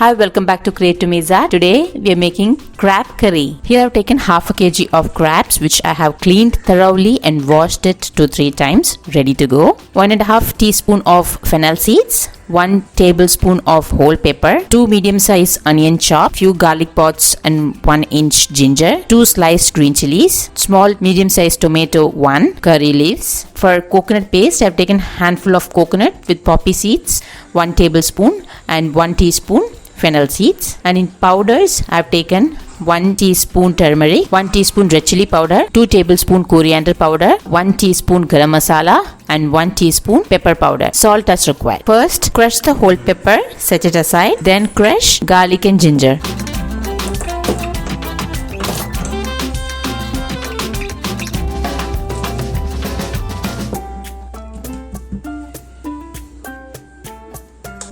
Hi, welcome back to Create to Meza. Today we are making crab curry. Here I've taken half a kg of crabs which I have cleaned thoroughly and washed it 2-3 times. Ready to go. 1.5 teaspoon of fennel seeds. 1 tablespoon of whole pepper, 2 medium-sized onion chop, few garlic pods and 1 inch ginger, 2 sliced green chilies, small medium-sized tomato 1, curry leaves. For coconut paste, I have taken handful of coconut with poppy seeds, 1 tablespoon and 1 teaspoon fennel seeds. And in powders, I have taken 1 teaspoon turmeric, 1 teaspoon red chili powder, 2 tablespoon coriander powder, 1 teaspoon garam masala and 1 teaspoon pepper powder. Salt as required. First, crush the whole pepper, set it aside. Then crush garlic and ginger.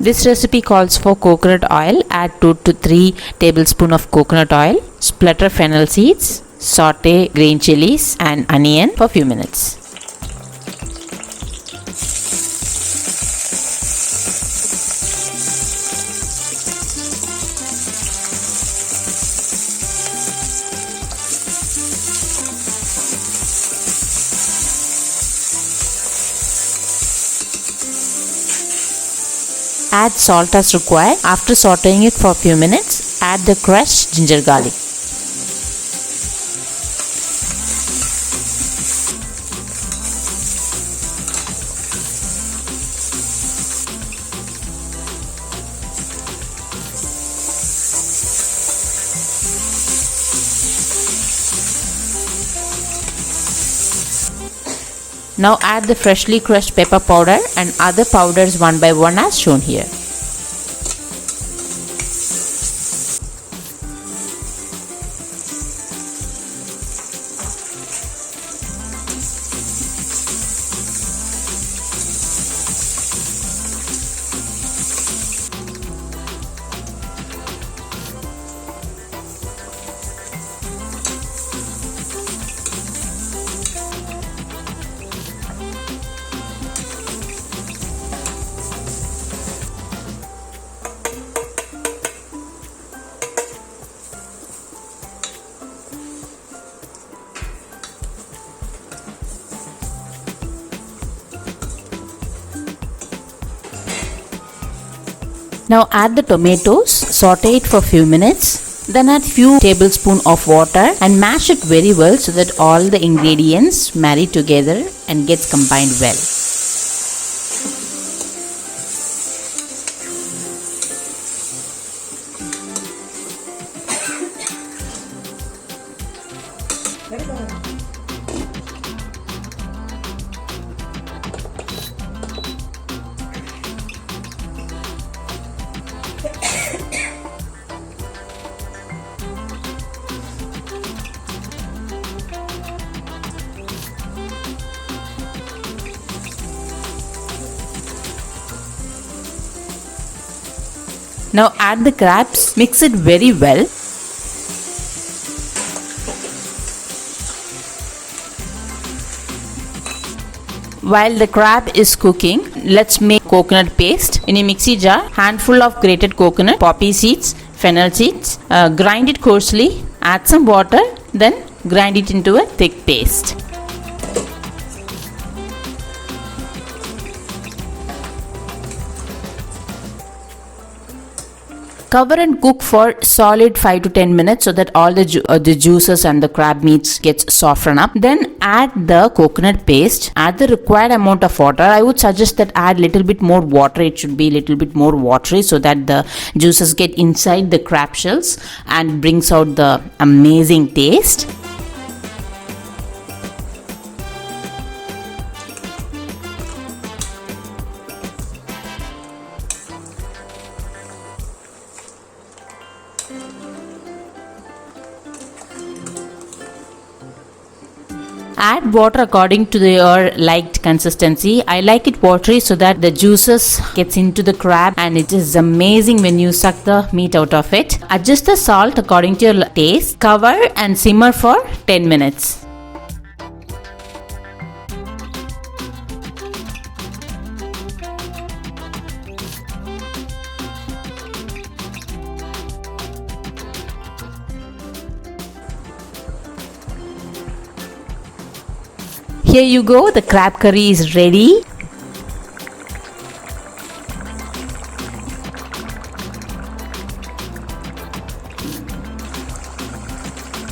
This recipe calls for coconut oil. Add 2 to 3 tablespoons of coconut oil. Splatter fennel seeds. Saute green chilies and onion for few minutes. Add salt as required. After sauteing it for a few minutes, add the crushed ginger garlic. Now add the freshly crushed pepper powder and other powders one by one as shown here. Now add the tomatoes, saute it for a few minutes, then add few tablespoons of water and mash it very well so that all the ingredients marry together and gets combined well. Now add the crabs, mix it very well. While the crab is cooking, let's make coconut paste. In a mixie jar, handful of grated coconut, poppy seeds, fennel seeds, grind it coarsely, add some water, then grind it into a thick paste. Cover and cook for solid 5 to 10 minutes so that all the juices and the crab meats gets softened up. Then add the coconut paste. Add the required amount of water. I would suggest that add little bit more water. It should be little bit more watery so that the juices get inside the crab shells and brings out the amazing taste. Add water according to your liked consistency. I like it watery so that the juices gets into the crab and it is amazing when you suck the meat out of it. Adjust the salt according to your taste. Cover and simmer for 10 minutes. Here you go, the crab curry is ready.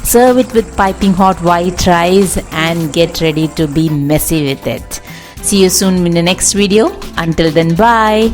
Serve it with piping hot white rice and get ready to be messy with it. See you soon in the next video. Until then, bye.